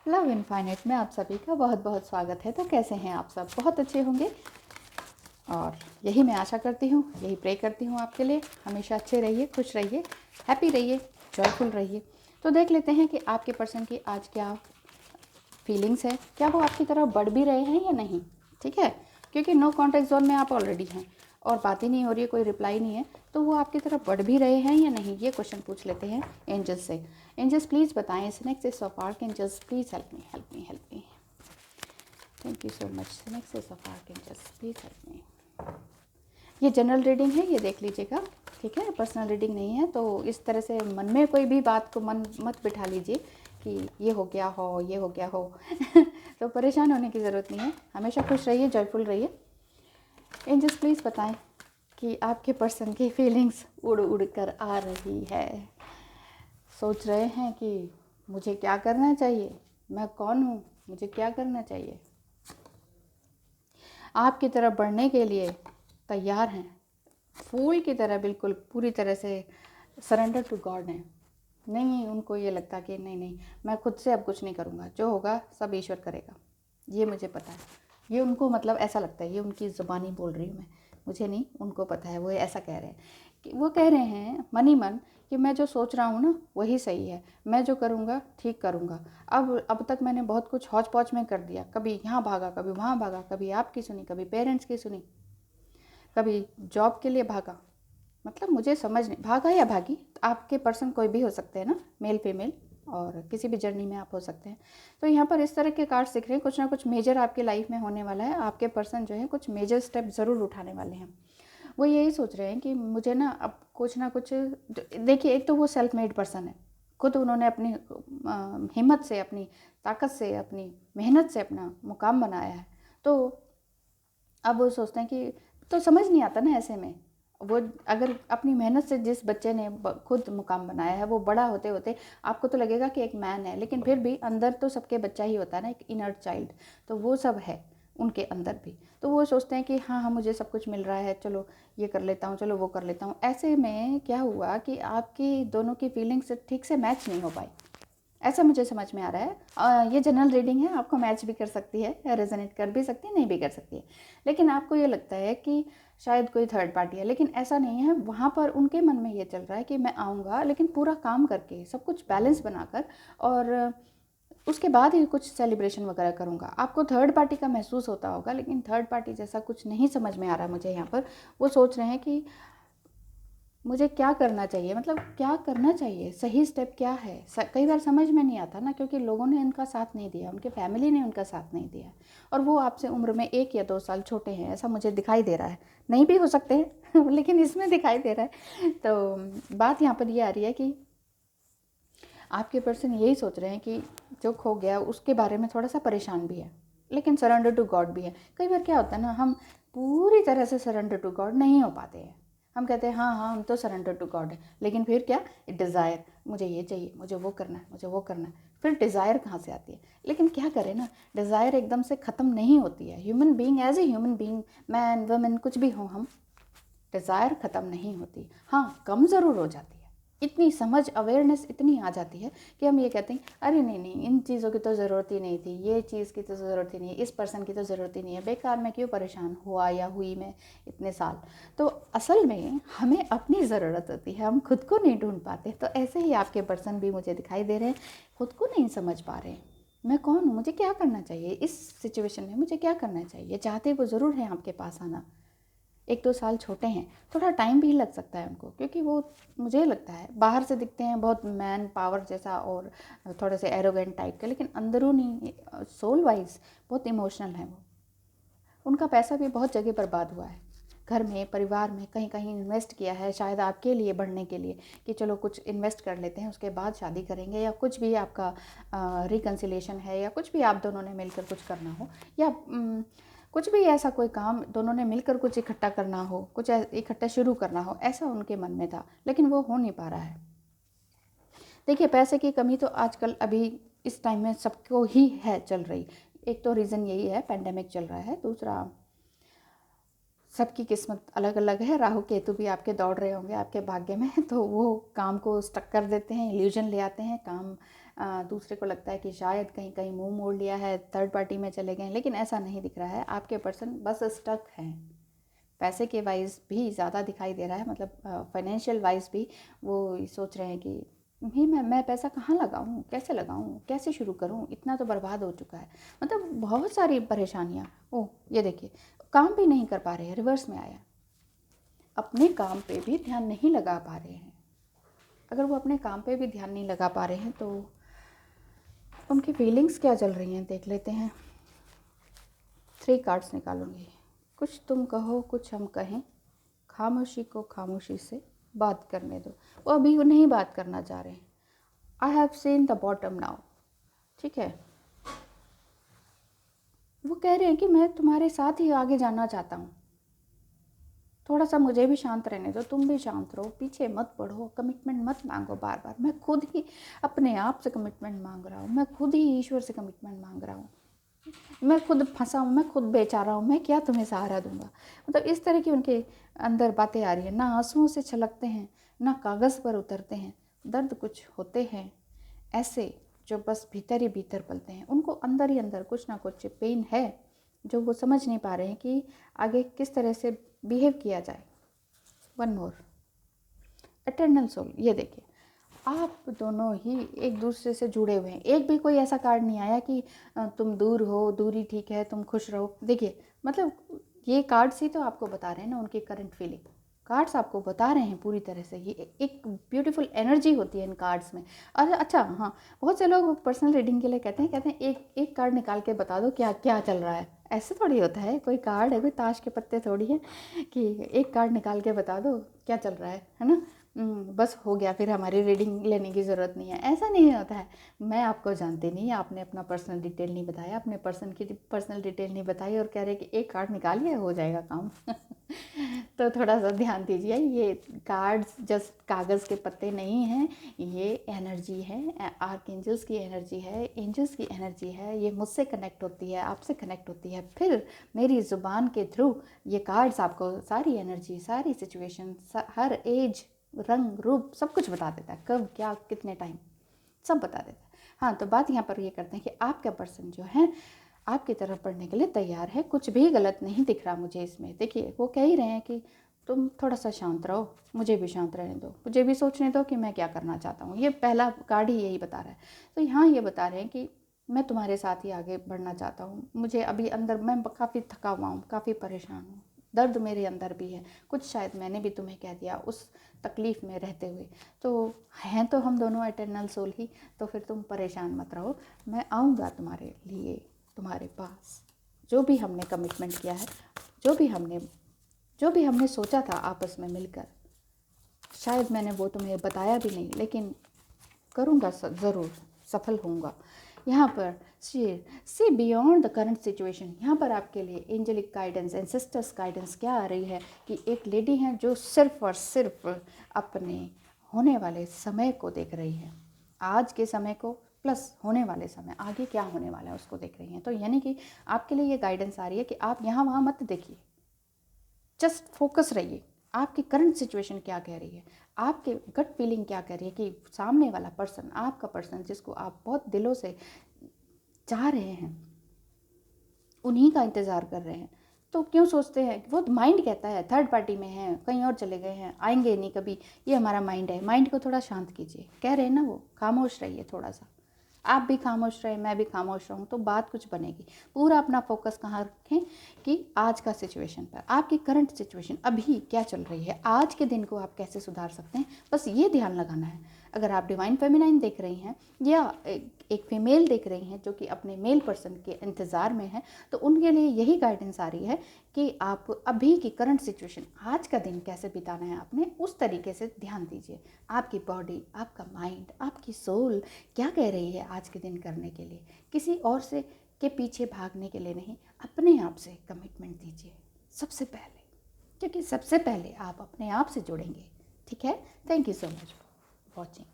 Love infinite में आप सभी का बहुत बहुत स्वागत है। तो कैसे हैं आप सब? बहुत अच्छे होंगे और यही मैं आशा करती हूँ, यही प्रे करती हूँ आपके लिए। हमेशा अच्छे रहिए, खुश रहिए, हैप्पी रहिए, जॉयफुल रहिए। तो देख लेते हैं कि आपके पर्सन की आज क्या फीलिंग्स है, क्या वो आपकी तरफ बढ़ भी रहे हैं या नहीं। ठीक है, क्योंकि नो कॉन्टैक्ट जोन में आप ऑलरेडी हैं और बात ही नहीं हो रही है, कोई रिप्लाई नहीं है, तो वो आपकी तरफ बढ़ भी रहे हैं या नहीं, ये क्वेश्चन पूछ लेते हैं एंजल्स से। एंजल्स प्लीज़ बताएं, synaxis of archangels please help me, help me, help me. Thank you so much synaxis of archangels, please help me. ये जनरल रीडिंग है, ये देख लीजिएगा, ठीक है, पर्सनल रीडिंग नहीं है। तो इस तरह से मन में कोई भी बात को मन मत बिठा लीजिए कि ये हो गया हो, ये हो गया हो तो परेशान होने की ज़रूरत नहीं है। हमेशा खुश रहिए, जॉयफुल रहिए। एंजल्स प्लीज़ बताएं कि आपके पर्सन की फीलिंग्स उड़ उड़ कर आ रही है। सोच रहे हैं कि मुझे क्या करना चाहिए, मैं कौन हूँ, मुझे क्या करना चाहिए। आपकी तरफ बढ़ने के लिए तैयार हैं, फूल की तरह, बिल्कुल पूरी तरह से सरेंडर टू गॉड हैं। नहीं, उनको ये लगता कि नहीं नहीं, मैं खुद से अब कुछ नहीं करूँगा, जो होगा सब ईश्वर करेगा, ये मुझे पता है। ये उनको मतलब ऐसा लगता है, ये उनकी ज़ुबानी बोल रही हूँ मैं, मुझे नहीं, उनको पता है। वो ऐसा कह रहे हैं कि वो कह रहे हैं मन ही मन कि मैं जो सोच रहा हूँ ना वही सही है, मैं जो करूँगा ठीक करूँगा। अब तक मैंने बहुत कुछ हौच पौच में कर दिया, कभी यहाँ भागा, कभी वहाँ भागा, कभी आपकी सुनी, कभी पेरेंट्स की सुनी, कभी जॉब के लिए भागा। मतलब मुझे समझ नहीं, भागा या भागी, आपके पर्सन कोई भी हो सकते हैं ना, मेल फीमेल, और किसी भी जर्नी में आप हो सकते हैं। तो यहाँ पर इस तरह के कार्ड्स दिख रहे हैं, कुछ ना कुछ मेजर आपकी लाइफ में होने वाला है। आपके पर्सन जो है कुछ मेजर स्टेप ज़रूर उठाने वाले हैं। वो यही सोच रहे हैं कि मुझे ना अब कुछ ना कुछ, देखिए एक तो वो सेल्फ मेड पर्सन है, खुद उन्होंने अपनी हिम्मत से, अपनी ताकत से, अपनी मेहनत से अपना मुकाम बनाया है। तो अब वो सोचते हैं कि, तो समझ नहीं आता ना ऐसे में, वो अगर अपनी मेहनत से जिस बच्चे ने खुद मुकाम बनाया है, वो बड़ा होते होते आपको तो लगेगा कि एक मैन है, लेकिन फिर भी अंदर तो सबके बच्चा ही होता है ना, एक इनर चाइल्ड, तो वो सब है उनके अंदर भी। तो वो सोचते हैं कि हाँ हाँ मुझे सब कुछ मिल रहा है, चलो ये कर लेता हूँ, चलो वो कर लेता हूँ। ऐसे में क्या हुआ कि आपकी दोनों की फीलिंग्स ठीक से मैच नहीं हो पाई, ऐसा मुझे समझ में आ रहा है। ये जनरल रीडिंग है, आपको मैच भी कर सकती है, रेजोनेट कर भी सकती है, नहीं भी कर सकती है। लेकिन आपको ये लगता है कि शायद कोई थर्ड पार्टी है, लेकिन ऐसा नहीं है। वहाँ पर उनके मन में ये चल रहा है कि मैं आऊँगा, लेकिन पूरा काम करके, सब कुछ बैलेंस बनाकर, और उसके बाद ही कुछ सेलिब्रेशन वगैरह करूँगा। आपको थर्ड पार्टी का महसूस होता होगा, लेकिन थर्ड पार्टी जैसा कुछ नहीं समझ में आ रहा मुझे यहाँ पर। वो सोच रहे हैं कि मुझे क्या करना चाहिए, मतलब क्या करना चाहिए, सही स्टेप क्या है। कई बार समझ में नहीं आता ना, क्योंकि लोगों ने उनका साथ नहीं दिया, उनके फैमिली ने उनका साथ नहीं दिया, और वो आपसे उम्र में 1 या 2 साल छोटे हैं, ऐसा मुझे दिखाई दे रहा है। नहीं भी हो सकते हैं लेकिन इसमें दिखाई दे रहा है। तो बात यहाँ पर ये आ रही है कि आपके पर्सन यही सोच रहे हैं कि जो खो गया उसके बारे में थोड़ा सा परेशान भी है, लेकिन सरेंडर टू गॉड भी है। कई बार क्या होता है ना, हम पूरी तरह से सरेंडर टू गॉड नहीं हो पाते हैं। हम कहते हैं हाँ हाँ हम तो सरेंडर टू गॉड है, लेकिन फिर क्या, डिज़ायर, मुझे ये चाहिए, मुझे वो करना है, मुझे वो करना है। फिर डिज़ायर कहाँ से आती है? लेकिन क्या करें ना, डिज़ायर एकदम से ख़त्म नहीं होती है। Human being, as a human being, man women कुछ भी हो हम, डिज़ायर ख़त्म नहीं होती। हाँ, कम ज़रूर हो जाती है। इतनी समझ, अवेयरनेस इतनी आ जाती है कि हम ये कहते हैं अरे नहीं नहीं, इन चीज़ों की तो ज़रूरत ही नहीं थी, ये चीज़ की तो ज़रूरत ही नहीं है, इस पर्सन की तो ज़रूरत ही नहीं है, बेकार में क्यों परेशान हुआ या हुई मैं इतने साल। तो असल में हमें अपनी ज़रूरत होती है, हम खुद को नहीं ढूंढ पाते। तो ऐसे ही आपके पर्सन भी मुझे दिखाई दे रहे हैं, खुद को नहीं समझ पा रहे हैं। मैं कौन हूँ, मुझे क्या करना चाहिए इस सिचुएशन में, मुझे क्या करना चाहिए। चाहते वो ज़रूर हैं आपके पास आना, 1-2 साल छोटे हैं, थोड़ा टाइम भी लग सकता है उनको, क्योंकि वो, मुझे लगता है बाहर से दिखते हैं बहुत मैन पावर जैसा और थोड़े से एरोगेंट टाइप के, लेकिन अंदरूनी सोल वाइज बहुत इमोशनल है वो। उनका पैसा भी बहुत जगह बर्बाद हुआ है, घर में, परिवार में, कहीं कहीं इन्वेस्ट किया है, शायद आपके लिए बढ़ने के लिए, कि चलो कुछ इन्वेस्ट कर लेते हैं, उसके बाद शादी करेंगे, या कुछ भी आपका रिकन्सिलेशन है, या कुछ भी आप दोनों ने मिलकर कुछ करना हो, या कुछ भी ऐसा कोई काम दोनों ने मिलकर कुछ इकट्ठा करना हो, कुछ इकट्ठा शुरू करना हो, ऐसा उनके मन में था, लेकिन वो हो नहीं पा रहा है। देखिए, पैसे की कमी तो आजकल अभी इस टाइम में सबको ही है, चल रही। एक तो रीज़न यही है, पेंडेमिक चल रहा है, दूसरा सबकी किस्मत अलग अलग है। राहु केतु भी आपके दौड़ रहे होंगे आपके भाग्य में, तो वो काम को स्टक कर देते हैं, इल्यूजन ले आते हैं, काम दूसरे को लगता है कि शायद कहीं कहीं मुंह मोड़ लिया है, थर्ड पार्टी में चले गए, लेकिन ऐसा नहीं दिख रहा है। आपके पर्सन बस स्टक हैं। पैसे के वाइज भी ज़्यादा दिखाई दे रहा है, मतलब फाइनेंशियल वाइज भी वो सोच रहे हैं कि भी मैं पैसा कहाँ लगाऊँ, कैसे लगाऊँ, कैसे शुरू करूँ, इतना तो बर्बाद हो चुका है। मतलब बहुत सारी परेशानियाँ। ओह ये देखिए, काम भी नहीं कर पा रहे हैं, रिवर्स में आया। अपने काम पे भी ध्यान नहीं लगा पा रहे हैं। अगर वो अपने काम पे भी ध्यान नहीं लगा पा रहे हैं तो उनकी फीलिंग्स क्या चल रही हैं देख लेते हैं। 3 कार्ड्स निकालूंगी। कुछ तुम कहो कुछ हम कहें, खामोशी को खामोशी से बात करने दो। वो अभी वो नहीं बात करना चाह रहे हैं। I have seen the bottom now. ठीक है, वो कह रहे हैं कि मैं तुम्हारे साथ ही आगे जाना चाहता हूँ, थोड़ा सा मुझे भी शांत रहने दो, तुम भी शांत रहो, पीछे मत बढ़ो, कमिटमेंट मत मांगो बार बार। मैं खुद ही अपने आप से कमिटमेंट मांग रहा हूँ, मैं खुद ही ईश्वर से कमिटमेंट मांग रहा हूँ, मैं खुद फंसा हूँ, मैं खुद बेचारा हूँ, मैं क्या तुम्हें सहारा दूंगा। मतलब इस तरह की उनके अंदर बातें आ रही हैं। ना आंसुओं से छलकते हैं, ना कागज़ पर उतरते हैं। दर्द कुछ होते हैं ऐसे जो बस भीतर ही भीतर पलते हैं। उनको अंदर ही अंदर कुछ ना कुछ पेन है जो वो समझ नहीं पा रहे हैं कि आगे किस तरह से बिहेव किया जाए। One more, eternal soul. ये देखिए, आप दोनों ही एक दूसरे से जुड़े हुए हैं। एक भी कोई ऐसा कार्ड नहीं आया कि तुम दूर हो, दूरी ठीक है, तुम खुश रहो। देखिए, मतलब ये कार्ड्स ही तो आपको बता रहे हैं ना उनकी करंट फीलिंग। कार्ड्स आपको बता रहे हैं पूरी तरह से। ये एक ब्यूटीफुल एनर्जी होती है इन कार्ड्स में। और अच्छा हाँ, बहुत से लोग पर्सनल रीडिंग के लिए कहते हैं एक एक कार्ड निकाल के बता दो क्या क्या चल रहा है। ऐसे थोड़ी होता है, कोई कार्ड है, कोई ताश के पत्ते थोड़ी है कि एक कार्ड निकाल के बता दो क्या चल रहा है ना। बस हो गया, फिर हमारी रीडिंग लेने की ज़रूरत नहीं है। ऐसा नहीं होता है। मैं आपको जानती नहीं, आपने अपना पर्सनल डिटेल नहीं बताया, अपने पर्सन की पर्सनल डिटेल नहीं बताई और कह रहे कि एक कार्ड निकालिए हो जाएगा काम। तो थोड़ा सा ध्यान दीजिए, ये कार्ड्स जस्ट कागज़ के पत्ते नहीं हैं, ये एनर्जी है, आर्क एंजल्स की एनर्जी है, एंजल्स की एनर्जी है। ये मुझसे कनेक्ट होती है, आपसे कनेक्ट होती है, फिर मेरी ज़ुबान के थ्रू ये कार्ड्स आपको सारी एनर्जी, सारी सिचुएशन, हर एज, रंग रूप सब कुछ बता देता है, कब क्या कितने टाइम सब बता देता है। हाँ, तो बात यहाँ पर ये करते हैं कि आपका पर्सन जो है आपकी तरफ पढ़ने के लिए तैयार है। कुछ भी गलत नहीं दिख रहा मुझे इसमें। देखिए, वो कह ही रहे हैं कि तुम थोड़ा सा शांत रहो, मुझे भी शांत रहने दो, मुझे भी सोचने दो कि मैं क्या करना चाहता हूँ। ये पहला कार्ड ही यही बता रहा है। तो यहाँ ये बता रहे हैं कि मैं तुम्हारे साथ ही आगे बढ़ना चाहता हूँ। मुझे अभी अंदर मैं काफ़ी थका हुआ हूँ, काफ़ी परेशान हूँ, दर्द मेरे अंदर भी है, कुछ शायद मैंने भी तुम्हें कह दिया उस तकलीफ़ में रहते हुए। तो हैं तो हम दोनों एटर्नल सोल ही, तो फिर तुम परेशान मत रहो, मैं आऊँगा तुम्हारे लिए, तुम्हारे पास। जो भी हमने कमिटमेंट किया है, जो भी हमने सोचा था आपस में मिलकर, शायद मैंने वो तुम्हें बताया भी नहीं, लेकिन करूँगा, ज़रूर सफल होऊंगा। यहाँ पर see beyond the current situation. यहाँ पर आपके लिए एंजेलिक गाइडेंस, एंसेस्टर्स गाइडेंस क्या आ रही है कि एक लेडी हैं जो सिर्फ और सिर्फ अपने होने वाले समय को देख रही है, आज के समय को प्लस होने वाले समय, आगे क्या होने वाला है उसको देख रही हैं। तो यानी कि आपके लिए ये गाइडेंस आ रही है कि आप यहाँ वहाँ मत देखिए, जस्ट फोकस रहिए। आपकी करंट सिचुएशन क्या कह रही है, आपके गट फीलिंग क्या कह रही है कि सामने वाला पर्सन, आपका पर्सन जिसको आप बहुत दिलों से चाह रहे हैं, उन्हीं का इंतज़ार कर रहे हैं। तो क्यों सोचते हैं, वो माइंड कहता है थर्ड पार्टी में हैं, कहीं और चले गए हैं, आएंगे नहीं कभी, ये हमारा माइंड है। माइंड को थोड़ा शांत कीजिए, कह रहे हैं ना वो, खामोश रहिए थोड़ा सा। आप भी खामोश रहे, मैं भी खामोश रहूँ तो बात कुछ बनेगी। पूरा अपना फोकस कहाँ रखें कि आज का सिचुएशन पर, आपकी करंट सिचुएशन अभी क्या चल रही है, आज के दिन को आप कैसे सुधार सकते हैं, बस ये ध्यान लगाना है। अगर आप डिवाइन फेमिनाइन देख रही हैं या एक फीमेल देख रही हैं जो कि अपने मेल पर्सन के इंतज़ार में है, तो उनके लिए यही गाइडेंस आ रही है कि आप अभी की करंट सिचुएशन, आज का दिन कैसे बिताना है आपने, उस तरीके से ध्यान दीजिए। आपकी बॉडी, आपका माइंड, आपकी सोल क्या कह रही है आज के दिन करने के लिए, किसी और से के पीछे भागने के लिए नहीं, अपने आप से कमिटमेंट दीजिए सबसे पहले, क्योंकि सबसे पहले आप अपने आप से जुड़ेंगे। ठीक है, thank you so much for watching.